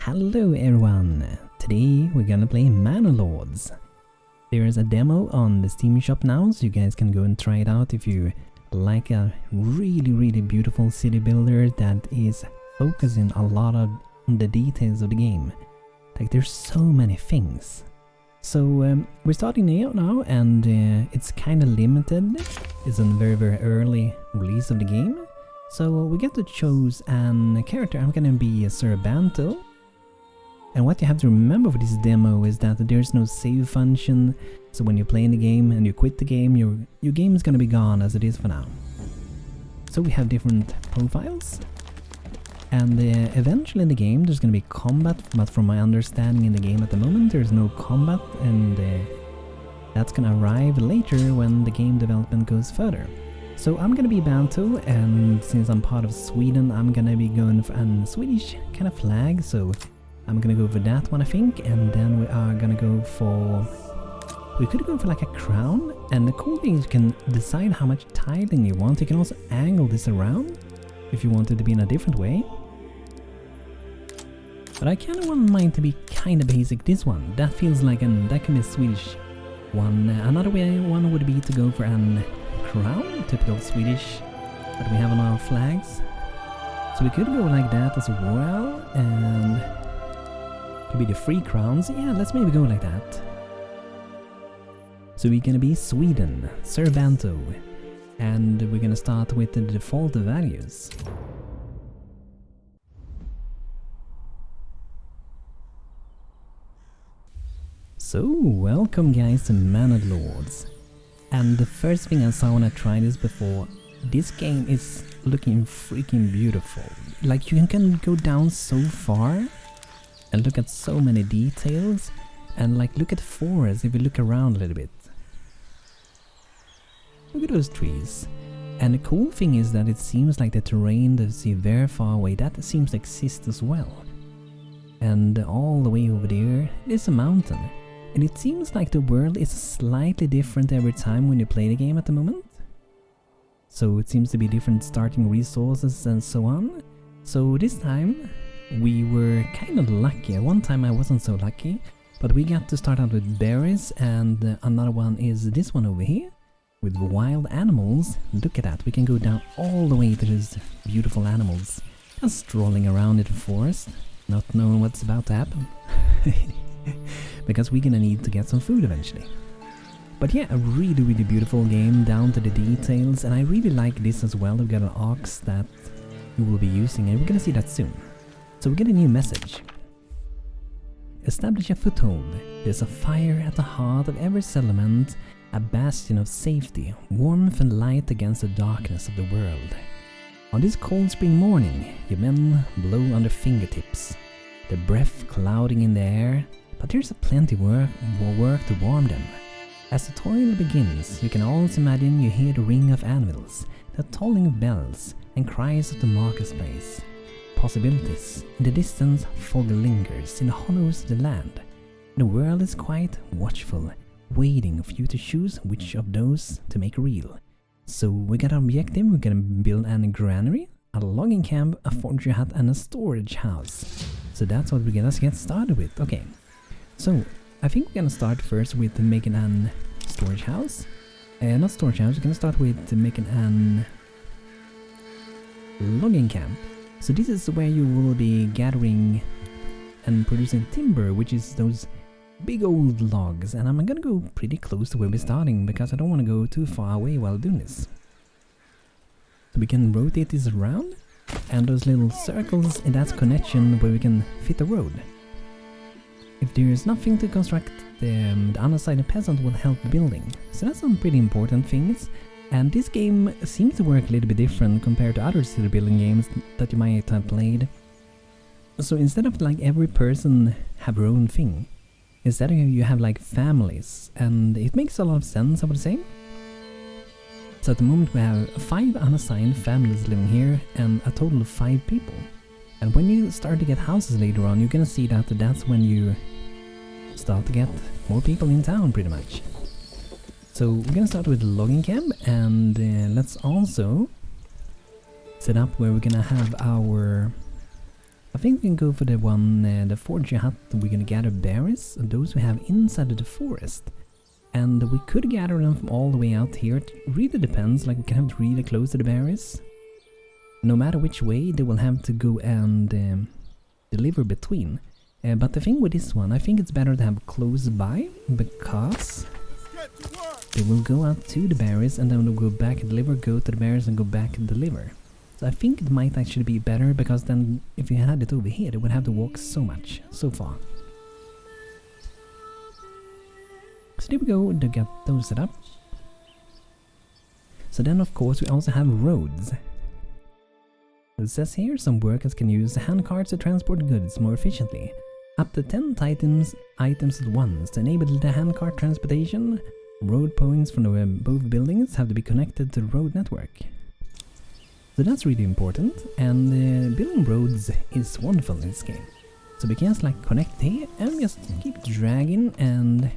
Hello everyone! Today we're gonna play Manor Lords. There is a demo on the Steam shop now, so you guys can go and try it out if you like a really beautiful city builder that is focusing a lot on the details of the game. Like, there's so many things. So we're starting now and it's kind of limited. It's a very early release of the game. So we get to choose a character. I'm gonna be a Sir Banto. And what you have to remember for this demo is that there's no save function, so when you play in the game and you quit the game, your game is gonna be gone as it is for now. So we have different profiles, and eventually in the game there's gonna be combat, but from my understanding in the game at the moment there's no combat, and that's gonna arrive later when the game development goes further. So I'm gonna be Banto, and since I'm part of Sweden I'm gonna be going for a Swedish kind of flag, so I'm gonna go for that one I think, and then we are gonna go for... we could go for like a crown, and the cool thing is you can decide how much tiling you want. You can also angle this around if you want it to be in a different way. But I kinda want mine to be kinda basic, this one. That feels like that can be a Swedish one. Another one would be to go for a crown, typical Swedish that we have on our flags. So we could go like that as well, and could be the 3 crowns. Yeah, let's maybe go like that. So we're gonna be Sweden, Sir Banto, and we're gonna start with the default values. So, welcome guys to Manor Lords. And the first thing I saw when I tried this before, this game is looking freaking beautiful. Like, you can go down so far and look at so many details, and like look at the forest if you look around a little bit. Look at those trees. And the cool thing is that it seems like the terrain that you see very far away, that seems to exist as well. And all the way over there is a mountain. And it seems like the world is slightly different every time when you play the game at the moment. So it seems to be different starting resources and so on. So this time we were kind of lucky. One time I wasn't so lucky, but we got to start out with berries, and another one is this one over here with wild animals. Look at that, we can go down all the way to these beautiful animals, just strolling around in the forest, not knowing what's about to happen. Because we're gonna need to get some food eventually. But yeah, a really beautiful game down to the details, and I really like this as well. We've got an ox that we will be using, and we're gonna see that soon. So we get a new message. Establish a foothold. There's a fire at the heart of every settlement, a bastion of safety, warmth and light against the darkness of the world. On this cold spring morning, your men blow on their fingertips, their breath clouding in the air, but there's plenty more work to warm them. As the toil begins, you can always imagine you hear the ring of anvils, the tolling of bells, and cries of the marketplace. Possibilities. In the distance, fog lingers in the hollows of the land. The world is quite watchful, waiting for you to choose which of those to make real. So we got our objective. We're gonna build a granary, a logging camp, a forestry hut, and a storage house. So that's what we're gonna get started with. Okay, so I think we're gonna start first with making a storage house. Not storage house, we're gonna start with making a logging camp. So this is where you will be gathering and producing timber, which is those big old logs. And I'm gonna go pretty close to where we're starting because I don't want to go too far away while doing this. So we can rotate this around, and those little circles, and that's connection where we can fit the road. If there is nothing to construct, the underside peasant will help building. So that's some pretty important things. And this game seems to work a little bit different compared to other city building games that you might have played. So instead of like every person have their own thing, instead you have like families, and it makes a lot of sense, I would say. So at the moment we have 5 unassigned families living here and a total of 5 people. And when you start to get houses later on, you're gonna see that that's when you start to get more people in town pretty much. So we're gonna start with the logging camp, and let's also set up where we're gonna have our I think we can go for the one, the forger hut. We're gonna gather berries, those we have inside of the forest. And we could gather them from all the way out here. It really depends, like we can have it really close to the berries. No matter which way, they will have to go and deliver between. But the thing with this one, I think it's better to have close by, because they will go out to the berries and then they'll go back and deliver, go to the berries and go back and deliver. So I think it might actually be better, because then if you had it over here, they would have to walk so far. So there we go, to get those set up. So then of course we also have roads. It says here some workers can use hand carts to transport goods more efficiently. Up to 10 items at once. To enable the hand cart transportation, road points from both buildings have to be connected to the road network. So that's really important, and building roads is wonderful in this game. So we can just like connect here and just keep dragging and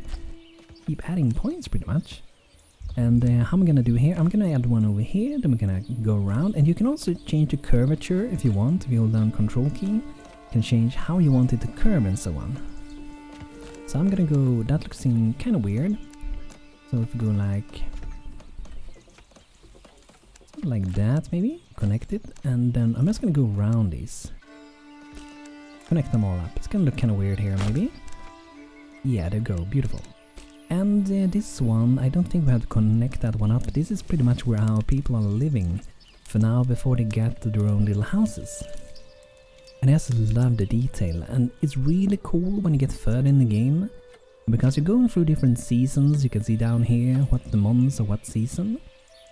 keep adding points pretty much. And how am I gonna do here? I'm gonna add one over here, then we're gonna go around, and you can also change the curvature if you want. If you hold down Control key, you can change how you want it to curve and so on. So I'm gonna go, that looks kind of weird. So if we go like that maybe, connect it, and then I'm just gonna go around these. Connect them all up. It's gonna look kind of weird here maybe. Yeah, there you go, beautiful. And this one, I don't think we have to connect that one up. This is pretty much where our people are living for now before they get to their own little houses. And I just love the detail, and it's really cool when you get further in the game, because you're going through different seasons. You can see down here what the months or what season,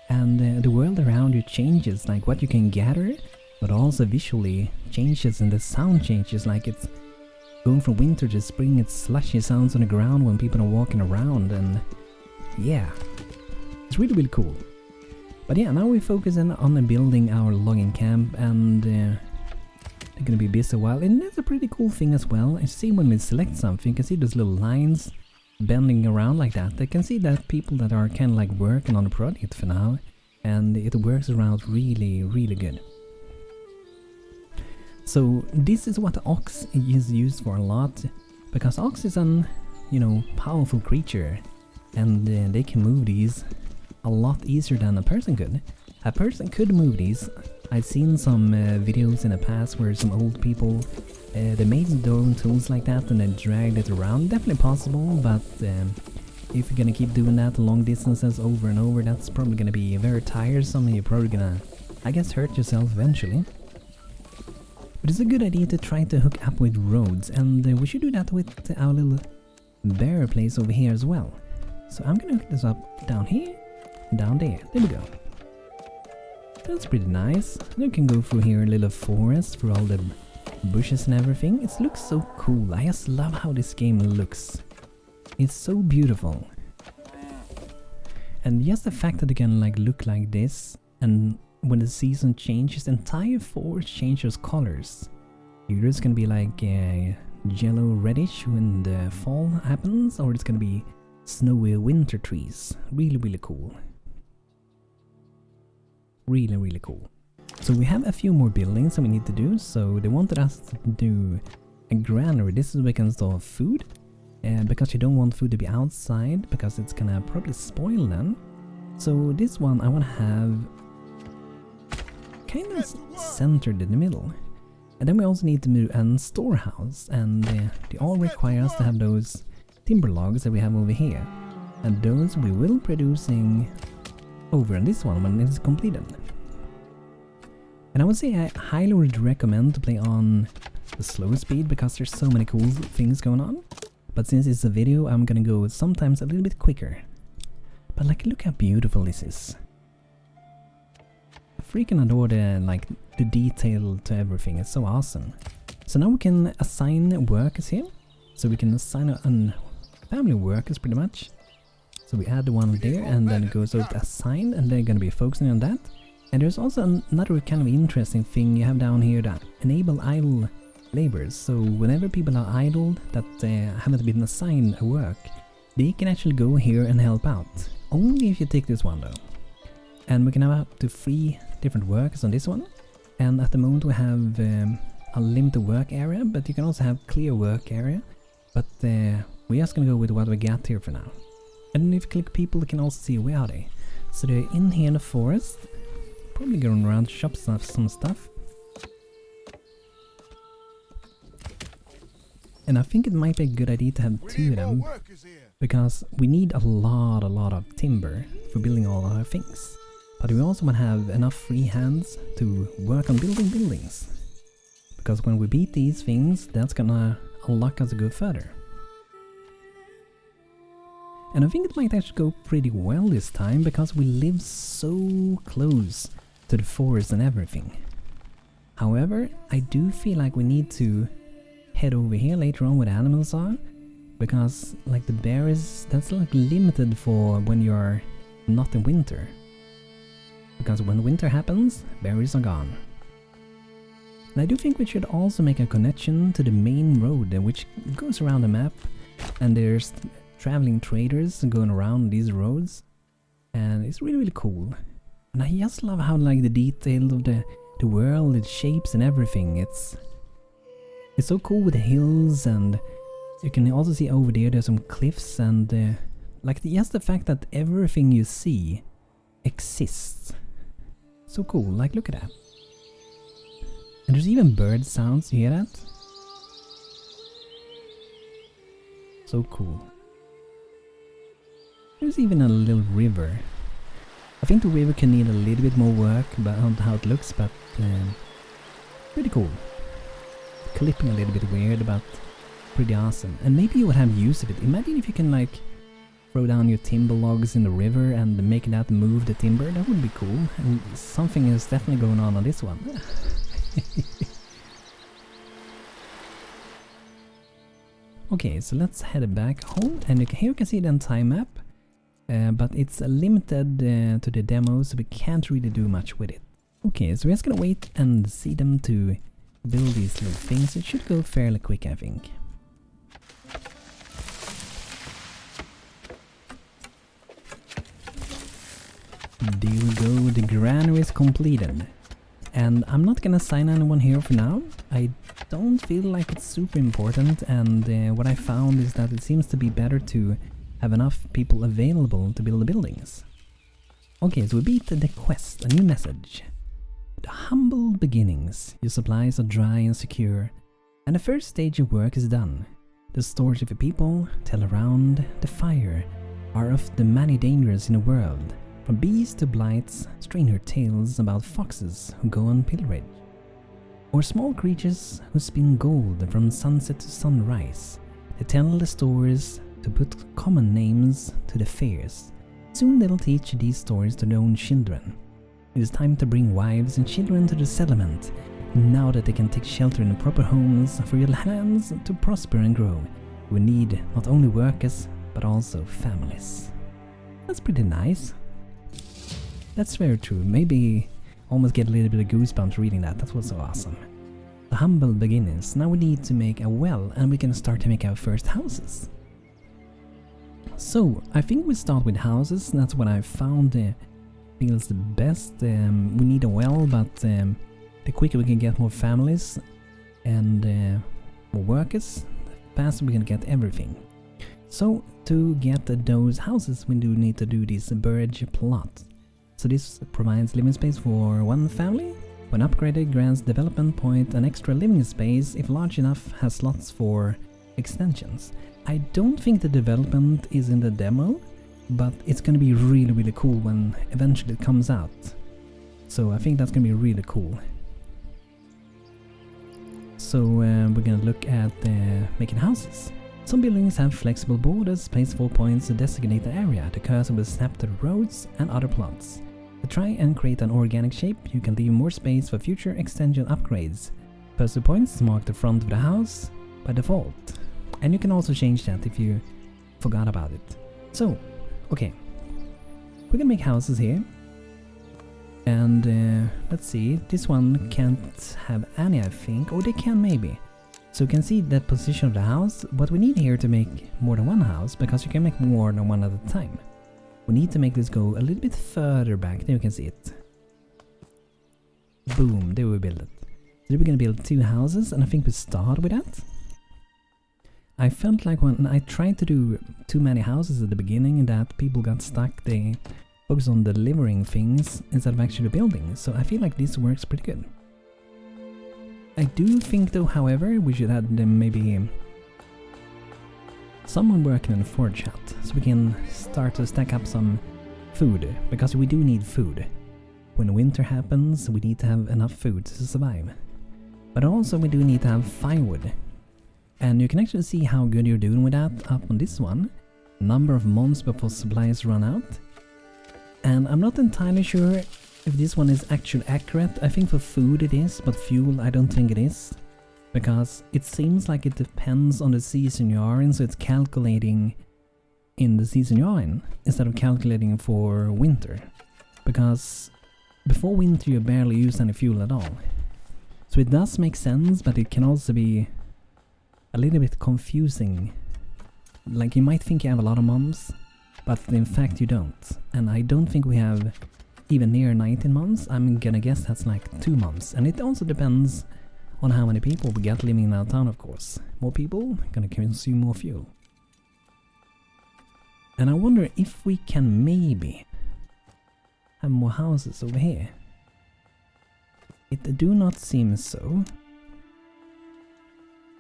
and the world around you changes, like what you can gather, but also visually changes, and the sound changes, like it's going from winter to spring. It's slushy sounds on the ground when people are walking around, and yeah, it's really, really cool. But yeah, now we're focusing on building our logging camp, and they're gonna be busy a while. And that's a pretty cool thing as well. I see when we select something, you can see those little lines bending around like that. I can see that people that are kind of like working on the project for now, and it works around really, really good. So this is what the ox is used for a lot, because ox is an, powerful creature, and they can move these a lot easier than a person could. A person could move these. I've seen some videos in the past where some old people, they made their own tools like that and they dragged it around. Definitely possible, but if you're gonna keep doing that long distances over and over, that's probably gonna be very tiresome, and you're probably gonna, I guess, hurt yourself eventually. But it's a good idea to try to hook up with roads, and we should do that with our little bear place over here as well. So I'm gonna hook this up down here and down there. There we go. That's pretty nice. And you can go through here a little forest through all the bushes and everything. It looks so cool. I just love how this game looks. It's so beautiful. And just the fact that it can look like this, and when the season changes, the entire forest changes colors. Either it's gonna be like yellow reddish when the fall happens, or it's gonna be snowy winter trees. Really, really cool. Really, really cool. So we have a few more buildings that we need to do. So they wanted us to do a granary. This is where we can store food, because you don't want food to be outside, because it's gonna probably spoil then. So this one I want to have kind of centered in the middle. And then we also need to move a storehouse, and they all require us to have those timber logs that we have over here. And those we will producing over on this one when it's completed. And I would say I highly would recommend to play on the slow speed, because there's so many cool things going on. But since it's a video, I'm gonna go sometimes a little bit quicker. But look how beautiful this is. I freaking adore the detail to everything. It's so awesome. So now we can assign workers here. So we can assign a family workers pretty much. So we add the one there, and then it goes over to assign, and they're gonna be focusing on that. And there's also another kind of interesting thing you have down here, that enable idle labors. So whenever people are idle that haven't been assigned a work, they can actually go here and help out. Only if you take this one though. And we can have up to 3 different workers on this one. And at the moment we have a limited work area, but you can also have clear work area. But we're just gonna go with what we got here for now. And then if you click people, you can also see where are they. So they're in here in the forest, probably going around to shop some stuff. And I think it might be a good idea to have two of them, because we need a lot of timber for building all our things. But we also want to have enough free hands to work on building buildings. Because when we beat these things, that's gonna unlock us to go further. And I think it might actually go pretty well this time, because we live so close to the forest and everything. However, I do feel like we need to head over here later on where the animals are, because like the berries, that's like limited for when you're not in winter. Because when winter happens, berries are gone. And I do think we should also make a connection to the main road which goes around the map, and there's traveling traders going around these roads, and it's really cool. And I just love how like the detail of the world, its shapes and everything. It's so cool with the hills, and you can also see over there's some cliffs, and like just the fact that everything you see exists. So cool, like look at that. And there's even bird sounds, you hear that? So cool. There's even a little river. I think the river can need a little bit more work on how it looks, but pretty cool. Clipping a little bit weird, but pretty awesome. And maybe you would have use of it. Imagine if you can like throw down your timber logs in the river and make that move the timber. That would be cool. And something is definitely going on this one. Okay, so let's head back home, and here you can see the entire map, but it's limited to the demo, so we can't really do much with it. Okay, so we're just gonna wait and see them to build these little things. It should go fairly quick, I think. There we go, the granary is completed. And I'm not gonna sign anyone here for now. I don't feel like it's super important, and what I found is that it seems to be better to have enough people available to build the buildings. Okay, so we beat the quest, a new message. The humble beginnings, your supplies are dry and secure, and the first stage of work is done. The stories of the people tell around the fire are of the many dangers in the world, from bees to blights, stranger tales about foxes who go on pilgrimage, or small creatures who spin gold from sunset to sunrise. They tell the stories to put common names to the fears. Soon they'll teach these stories to their own children. It is time to bring wives and children to the settlement, now that they can take shelter in the proper homes for your lands to prosper and grow. We need not only workers, but also families. That's pretty nice. That's very true. Maybe almost get a little bit of goosebumps reading that. That was so awesome. The humble beginnings. Now we need to make a well, and we can start to make our first houses. So I think we start with houses. That's what I found feels the best. We need a well, but the quicker we can get more families and more workers, the faster we can get everything. So to get those houses, we do need to do this birch plot. So this provides living space for one family. When upgraded, grants development point and extra living space if large enough, has slots for extensions. I don't think the development is in the demo, but it's gonna be really cool when eventually it comes out. So I think that's gonna be really cool. So we're gonna look at making houses. Some buildings have flexible borders, place 4 points to designate the area. The cursor will snap to the roads and other plots. To try and create an organic shape, you can leave more space for future extension upgrades. Cursor points mark the front of the house by default. And you can also change that if you forgot about it. So, okay. We can make houses here. And let's see, this one can't have any, I think. Or they can maybe. So you can see that position of the house. What we need here to make more than one house, because you can make more than one at a time. We need to make this go a little bit further back. There you can see it. Boom, there we build it. So we're gonna build 2 houses, and I think we start with that. I felt like when I tried to do too many houses at the beginning that people got stuck, they focus on delivering things instead of actually building, so I feel like this works pretty good. I do think though, however, we should have them maybe someone working in the forge hut, so we can start to stack up some food, because we do need food. When winter happens, we need to have enough food to survive. But also we do need to have firewood. And you can actually see how good you're doing with that up on this one. Number of months before supplies run out. And I'm not entirely sure if this one is actually accurate. I think for food it is, but fuel I don't think it is. Because it seems like it depends on the season you are in, so it's calculating in the season you're in, instead of calculating for winter. Because before winter you barely use any fuel at all. So it does make sense, but it can also be a little bit confusing. Like you might think you have a lot of months, but in fact you don't. And I don't think we have even near 19 months. I'm gonna guess that's like 2 months. And it also depends on how many people we get living in our town, of course. More people, gonna consume more fuel. And I wonder if we can maybe have more houses over here. It do not seem so.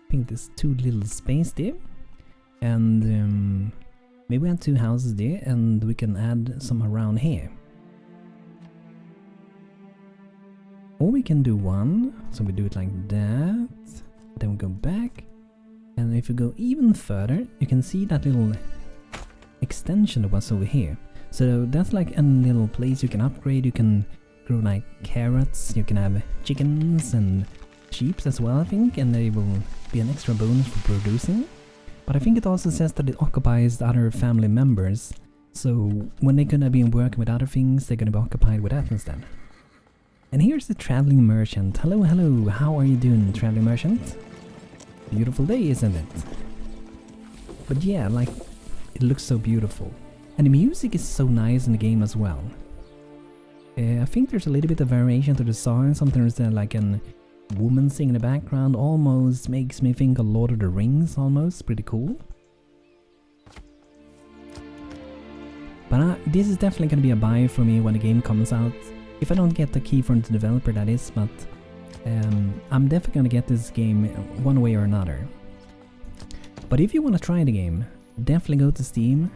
I think there's too little space there. And maybe we have 2 houses there and we can add some around here. Or we can do 1, so we do it like that. Then we go back. And if you go even further, you can see that little extension that was over here. So that's like a little place you can upgrade. You can grow like carrots, you can have chickens and sheep as well, I think, and they will be an extra bonus for producing. But I think it also says that it occupies the other family members, so when they're gonna be working with other things, they're gonna be occupied with that instead. And here's the traveling merchant. Hello, hello, how are you doing, traveling merchant? Beautiful day, isn't it? But yeah, like, it looks so beautiful. And the music is so nice in the game as well. I think there's a little bit of variation to the song. Sometimes there's like a woman singing in the background, almost makes me think of Lord of the Rings, almost. Pretty cool. But this is definitely going to be a buy for me when the game comes out. If I don't get the key from the developer, that is, but I'm definitely going to get this game one way or another. But if you want to try the game, definitely go to Steam,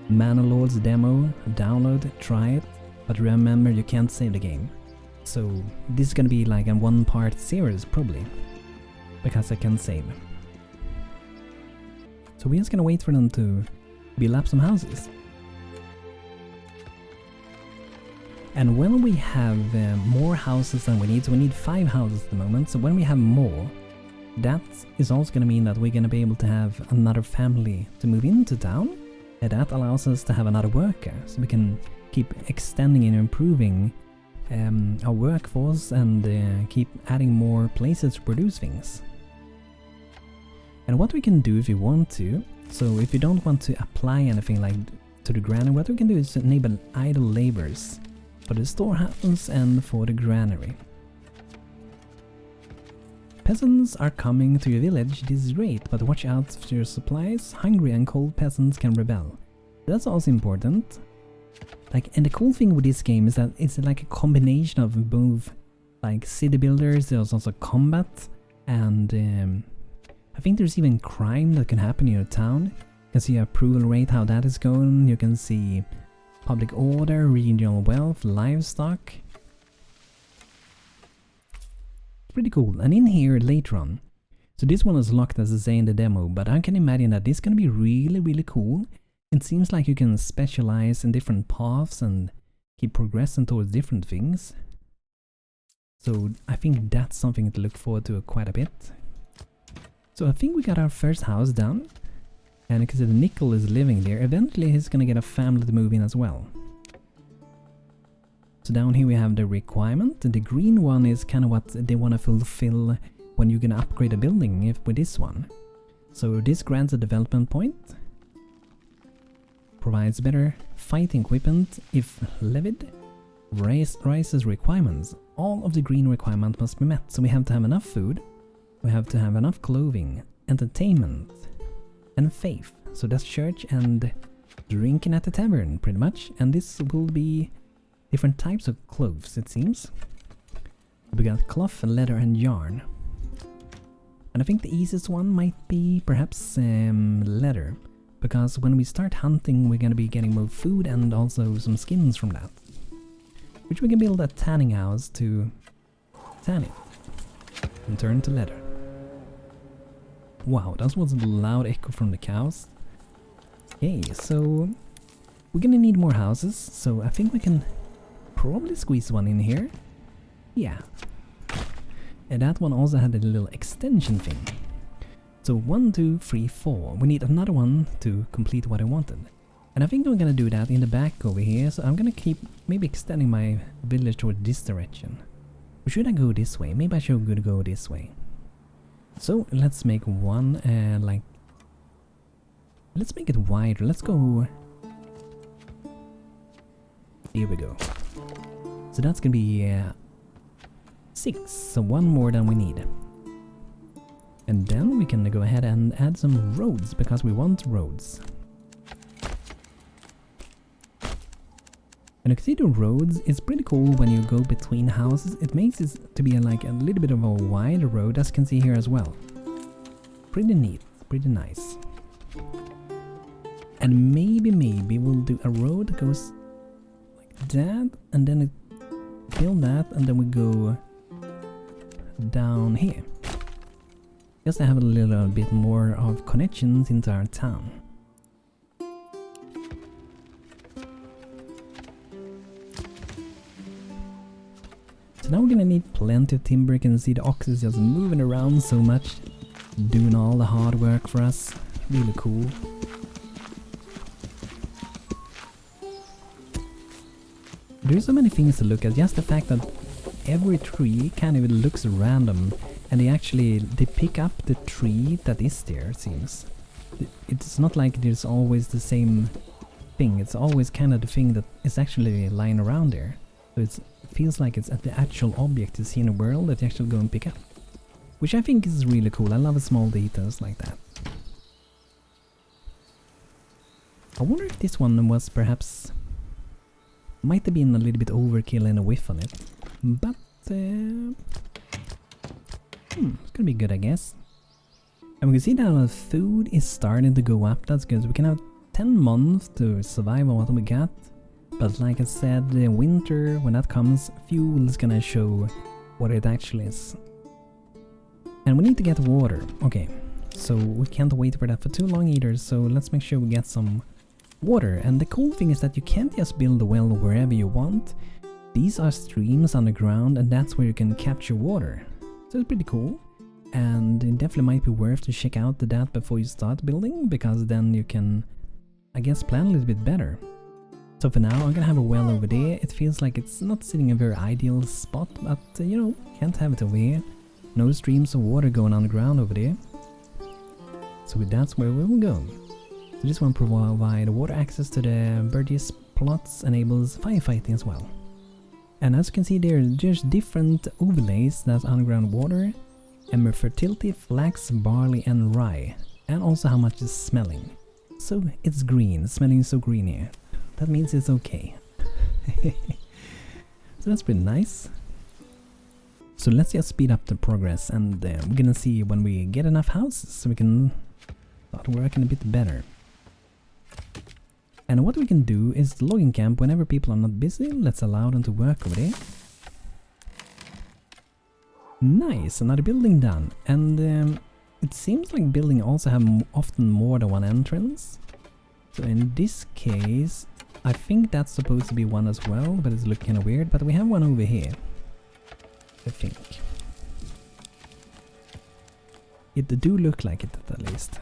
Manor Lords demo, download, try it. But remember, you can't save the game. So this is gonna be like a 1-part series, probably. Because I can save. So we're just gonna wait for them to build up some houses. And when we have more houses than we need, so we need 5 houses at the moment, so when we have more, that is also gonna mean that we're gonna be able to have another family to move into town. And that allows us to have another worker, so we can keep extending and improving our workforce and keep adding more places to produce things. And what we can do if we want to, so if you don't want to apply anything like to the granary, what we can do is enable idle labors for the storehouse and for the granary. Peasants are coming to your village, this is great, but watch out for your supplies. Hungry and cold peasants can rebel. That's also important. Like, and the cool thing with this game is that it's like a combination of both like city builders, there's also combat, and I think there's even crime that can happen in your town. You can see approval rate, how that is going, you can see public order, regional wealth, livestock. Pretty cool. And in here later on, so this one is locked as I say in the demo, but I can imagine that this is gonna be really cool. It seems like you can specialize in different paths and keep progressing towards different things. So I think that's something to look forward to quite a bit. So I think we got our first house done. And because the Nickel is living there, eventually he's gonna get a family to move in as well. So down here we have the requirement. The green one is kind of what they want to fulfill when you're gonna upgrade a building with this one. So this grants a development point. Provides better fighting equipment if levied. rises requirements. All of the green requirements must be met. So we have to have enough food, we have to have enough clothing, entertainment, and faith. So that's church and drinking at the tavern, pretty much. And this will be different types of clothes, it seems. We got cloth, leather, and yarn. And I think the easiest one might be perhaps leather. Because when we start hunting, we're gonna be getting more food and also some skins from that. Which we can build a tanning house to tan it. And turn to leather. Wow, that was a loud echo from the cows. Okay, so we're gonna need more houses, so I think we can probably squeeze one in here. Yeah. And that one also had a little extension thing. So 1, 2, 3, 4. We need another one to complete what I wanted. And I think I'm gonna do that in the back over here, so I'm gonna keep maybe extending my village toward this direction. Or should I go this way? Maybe I should go this way. So let's make one let's make it wider. Let's go. Here we go. So that's gonna be 6, so one more than we need. And then we can go ahead and add some roads, because we want roads. And you can see the roads, it's pretty cool when you go between houses. It makes it to be like a little bit of a wide road, as you can see here as well. Pretty neat, pretty nice. And maybe we'll do a road that goes like that, and then build that, and then we go down here. Just to have a little bit more of connections into our town. So now we're gonna need plenty of timber. You can see the oxes just moving around so much, doing all the hard work for us. Really cool. There's so many things to look at. Just the fact that every tree kind of looks random, and they pick up the tree that is there, it seems. It's not like there's always the same thing. It's always kind of the thing that is actually lying around there. So it feels like it's at the actual object you see in the world that you actually go and pick up. Which I think is really cool. I love small details like that. I wonder if this one was perhaps... might have been a little bit overkill and a whiff on it. But... it's gonna be good, I guess. And we can see that our food is starting to go up. That's good. So we can have 10 months to survive on what we got. But like I said, the winter, when that comes, fuel is gonna show what it actually is. And we need to get water. Okay, so we can't wait for that for too long either, so let's make sure we get some water. And the cool thing is that you can't just build a well wherever you want. These are streams underground, and that's where you can capture water. So it's pretty cool. And it definitely might be worth to check out that before you start building, because then you can, I guess, plan a little bit better. So for now, I'm gonna have a well over there. It feels like it's not sitting in a very ideal spot, but you know, can't have it over here. No streams of water going underground over there. So that's where we will go. So this one provides water access to the Burgess plots, enables firefighting as well. And as you can see there, there's different overlays. That's underground water, ember fertility, flax, barley, and rye. And also how much is smelling. So it's green, smelling so green here. That means it's okay. So that's pretty nice. So let's just speed up the progress, and we're gonna see when we get enough houses so we can start working a bit better. And what we can do is the logging camp, whenever people are not busy, let's allow them to work over there. Nice, another building done. And it seems like building also have often more than one entrance. So in this case, I think that's supposed to be one as well, but it's looking kind of weird. But we have one over here, I think. It do look like it at least.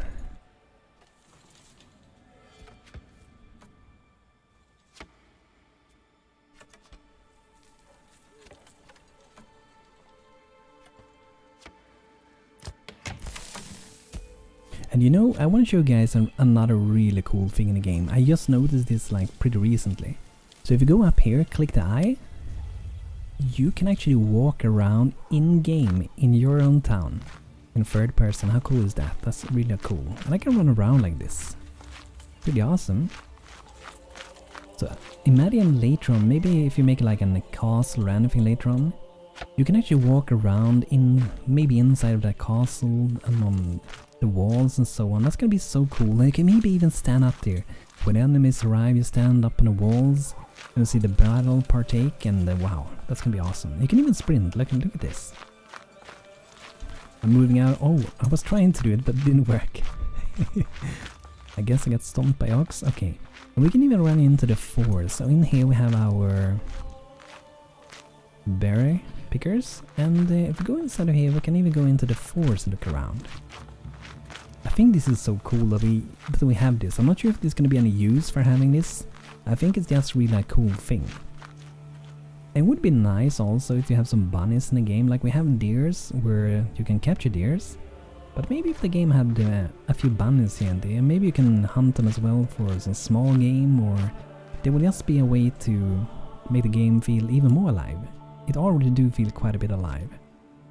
And you know, I want to show you guys another really cool thing in the game. I just noticed this like pretty recently. So if you go up here, click the eye, you can actually walk around in-game in your own town in third person. How cool is that? That's really cool. And I can run around like this. Pretty awesome. So imagine later on, maybe if you make like a castle or anything later on, you can actually walk around in maybe inside of that castle and on the walls and so on. That's gonna be so cool. And you can maybe even stand up there. When enemies arrive, you stand up on the walls and see the battle partake, and wow, that's gonna be awesome. You can even sprint. Look at this. I'm moving out. Oh, I was trying to do it, but it didn't work. I guess I got stomped by ox. Okay. And we can even run into the forest. So in here we have our berry pickers. And if we go inside of here, we can even go into the forest and look around. I think this is so cool that we have this. I'm not sure if there's going to be any use for having this. I think it's just really a cool thing. It would be nice also if you have some bunnies in the game. Like we have deers where you can capture deers. But maybe if the game had a few bunnies here and there, maybe you can hunt them as well for some small game, or there will just be a way to make the game feel even more alive. It already do feel quite a bit alive,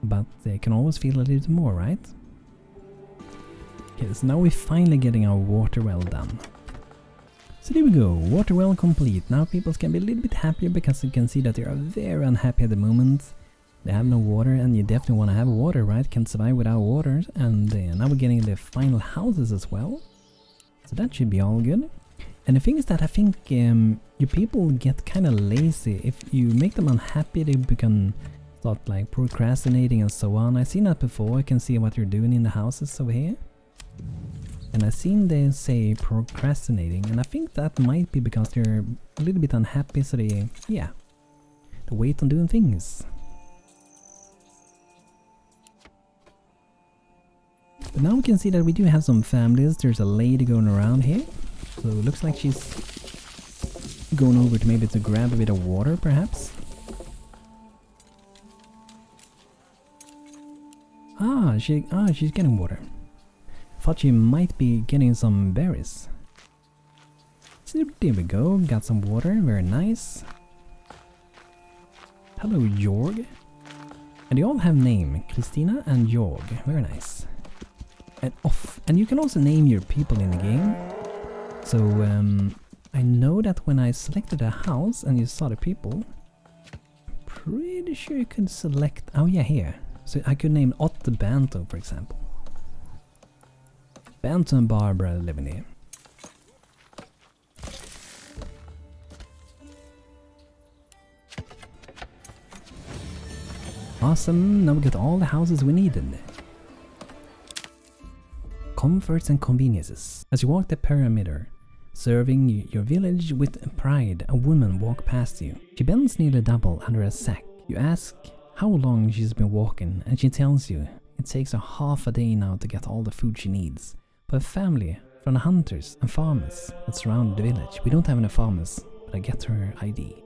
but they can always feel a little bit more, right? Okay, so now we're finally getting our water well done. So there we go, water well complete. Now people can be a little bit happier because you can see that they are very unhappy at the moment. They have no water, and you definitely want to have water, right? Can't survive without water. And now we're getting the final houses as well. So that should be all good. And the thing is that I think your people get kind of lazy. If you make them unhappy, they become start like procrastinating and so on. I've seen that before. I can see what you're doing in the houses over here. And I've seen they say procrastinating, and I think that might be because they're a little bit unhappy, so they wait on doing things. But now we can see that we do have some families. There's a lady going around here. So it looks like she's going over to maybe to grab a bit of water, perhaps. She's getting water. Thought she might be getting some berries. So there we go. Got some water. Very nice. Hello, Jorg. And they all have name. Christina and Jorg. Very nice. And off. And you can also name your people in the game. So I know that when I selected a house and you saw the people, I'm pretty sure you could select. Oh yeah, here. So I could name Otto Banto, for example. Banto and Barbara living here. Awesome. Now we got all the houses we needed. Comforts and conveniences. As you walk the perimeter, serving your village with pride, a woman walks past you. She bends nearly double under a sack. You ask how long she's been walking, and she tells you it takes her half a day now to get all the food she needs. For a family from the hunters and farmers that surround the village. We don't have any farmers, but I get her ID.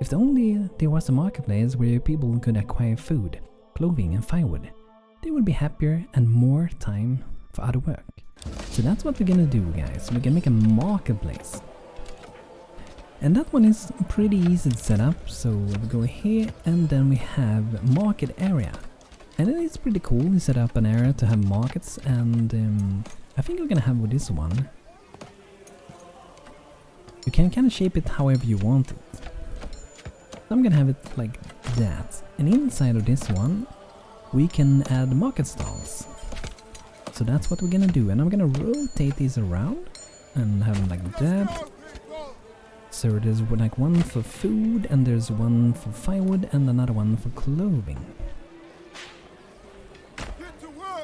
If only there was a marketplace where people could acquire food, clothing and firewood, they would be happier and more time for other work. So that's what we're gonna do, guys. We're gonna make a marketplace. And that one is pretty easy to set up. So we go here and then we have market area. And it's pretty cool. We set up an area to have markets, and I think we're gonna have with this one. You can kind of shape it however you want it. So I'm gonna have it like that. And inside of this one, we can add market stalls. So that's what we're gonna do. And I'm gonna rotate these around and have them like that. So there's like one for food, and there's one for firewood, and another one for clothing.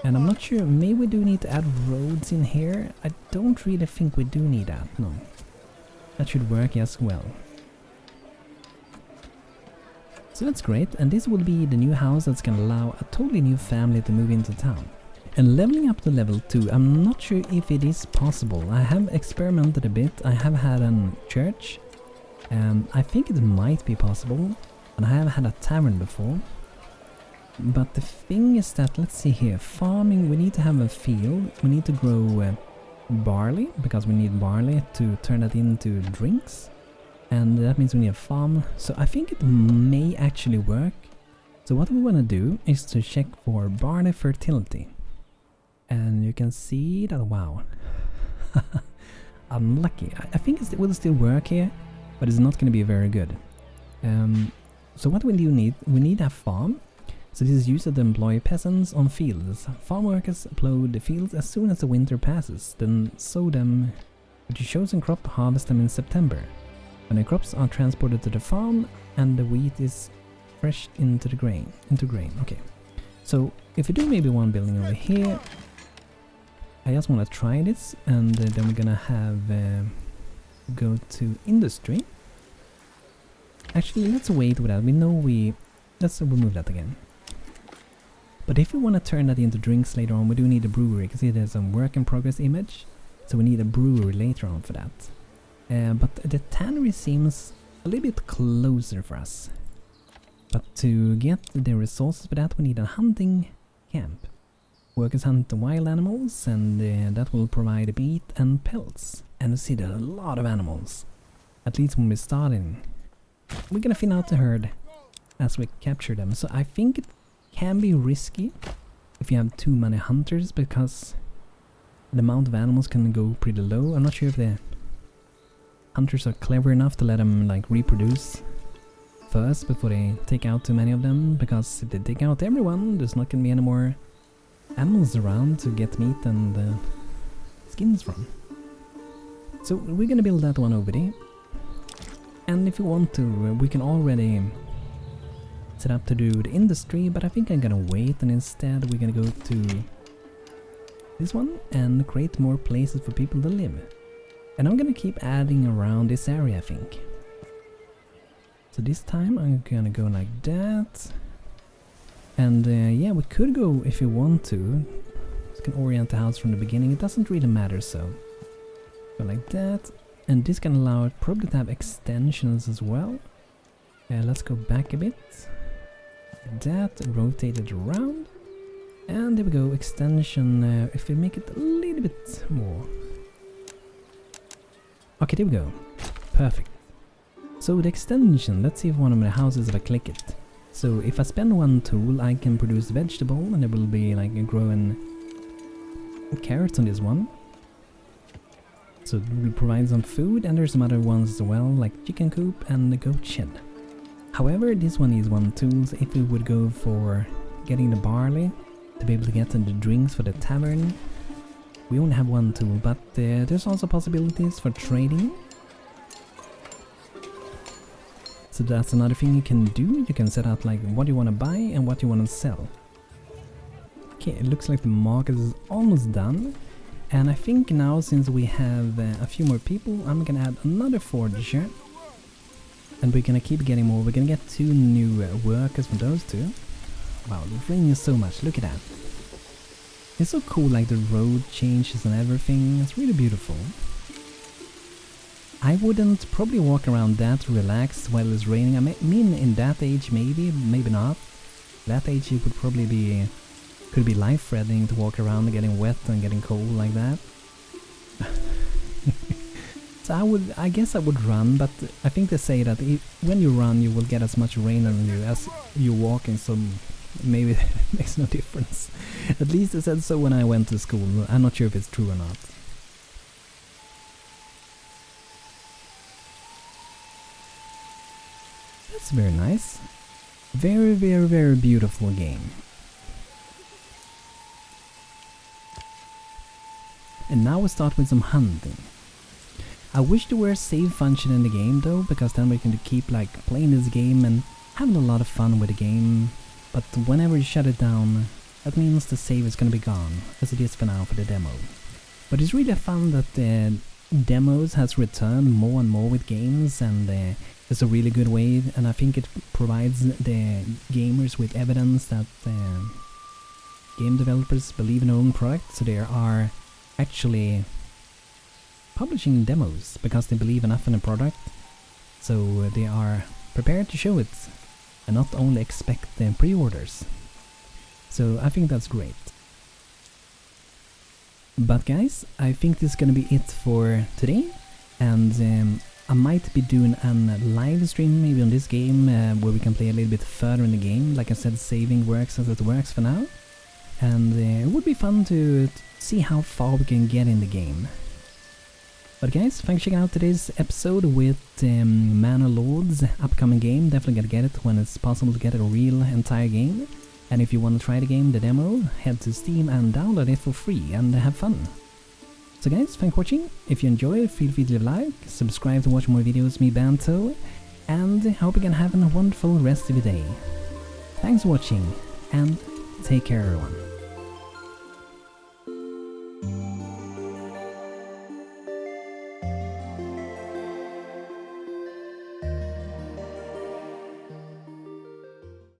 And I'm not sure, maybe we do need to add roads in here. I don't really think we do need that, no. That should work as well. So that's great, and this will be the new house that's gonna allow a totally new family to move into town. And leveling up to level 2, I'm not sure if it is possible. I have experimented a bit. I have had a church, and I think it might be possible. And I have had a tavern before. But the thing is that, let's see here, farming, we need to have a field. We need to grow barley, because we need barley to turn that into drinks. And that means we need a farm. So I think it may actually work. So what we want to do is to check for barley fertility. And you can see that, wow. Unlucky. I think it will still work here, but it's not going to be very good. So what we do need, we need a farm. So this is used to employ peasants on fields. Farm workers plow the fields as soon as the winter passes, then sow them with the chosen crop, harvest them in September. When the crops are transported to the farm and the wheat is threshed into grain. Okay. So if we do maybe one building over here, I just want to try this, and then we're gonna have go to industry. Actually, let's wait with that. We know let's remove that again. But if we want to turn that into drinks later on, we do need a brewery. You can see there's some work in progress image, so we need a brewery later on for that. But the tannery seems a little bit closer for us. But to get the resources for that, we need a hunting camp. Workers hunt the wild animals, and that will provide meat and pelts. And you see there are a lot of animals. At least when we're starting. We're gonna thin out the herd as we capture them. So I think it can be risky if you have too many hunters, because the amount of animals can go pretty low. I'm not sure if the hunters are clever enough to let them like reproduce first before they take out too many of them, because if they take out everyone, there's not gonna be any more animals around to get meat and skins from. So we're gonna build that one over there. And if you want to, we can already set up to do the industry, but I think I'm gonna wait, and instead we're gonna go to this one and create more places for people to live. And I'm gonna keep adding around this area, I think. So this time I'm gonna go like that. And yeah, we could go if you want to. You can orient the house from the beginning, it doesn't really matter, so go like that. And this can allow it probably to have extensions as well. Let's go back a bit. That, rotate it around. And there we go, extension, if we make it a little bit more. Okay, there we go. Perfect. So the extension, let's see if one of the houses, if I click it. So if I spend one tool, I can produce vegetable, and there will be like a growing carrots on this one. So it will provide some food, and there's some other ones as well, like chicken coop and the goat shed. However, this one is one tool, so if we would go for getting the barley to be able to get the drinks for the tavern, we only have one tool, but there's also possibilities for trading. So that's another thing you can do. You can set out like what you want to buy and what you want to sell. Okay, it looks like the market is almost done. And I think now, since we have a few more people, I'm gonna add another forger. And we're gonna keep getting more. We're gonna get 2 new workers from those 2. Wow, the rain is so much. Look at that. It's so cool, like the road changes and everything. It's really beautiful. I wouldn't probably walk around that relaxed while it's raining. I mean, in that age, maybe not. That age it would probably be... could be life-threatening to walk around getting wet and getting cold like that. So I guess I would run, but I think they say that when you run you will get as much rain on you as you're walking, so maybe it makes no difference. At least it said so when I went to school. I'm not sure if it's true or not. That's very nice. Very, very, very beautiful game. And now we start with some hunting. I wish there were a save function in the game though, because then we can keep like playing this game and having a lot of fun with the game. But whenever you shut it down, that means the save is gonna be gone, as it is for now for the demo. But it's really fun that the demos has returned more and more with games, and it's a really good way, and I think it provides the gamers with evidence that game developers believe in their own product, so they are actually publishing demos because they believe enough in the product, so they are prepared to show it and not only expect pre-orders. So I think that's great. But guys, I think this is gonna be it for today, and I might be doing a live stream maybe on this game where we can play a little bit further in the game. Like I said, saving works as it works for now. And it would be fun to see how far we can get in the game. But guys, thanks for checking out today's episode with Manor Lords, upcoming game. Definitely gonna get it when it's possible to get a real entire game. And if you want to try the game, the demo, head to Steam and download it for free and have fun. So guys, thanks for watching. If you enjoyed, feel free to leave a like, subscribe to watch more videos me banter, and hope you can have a wonderful rest of your day. Thanks for watching, and take care everyone.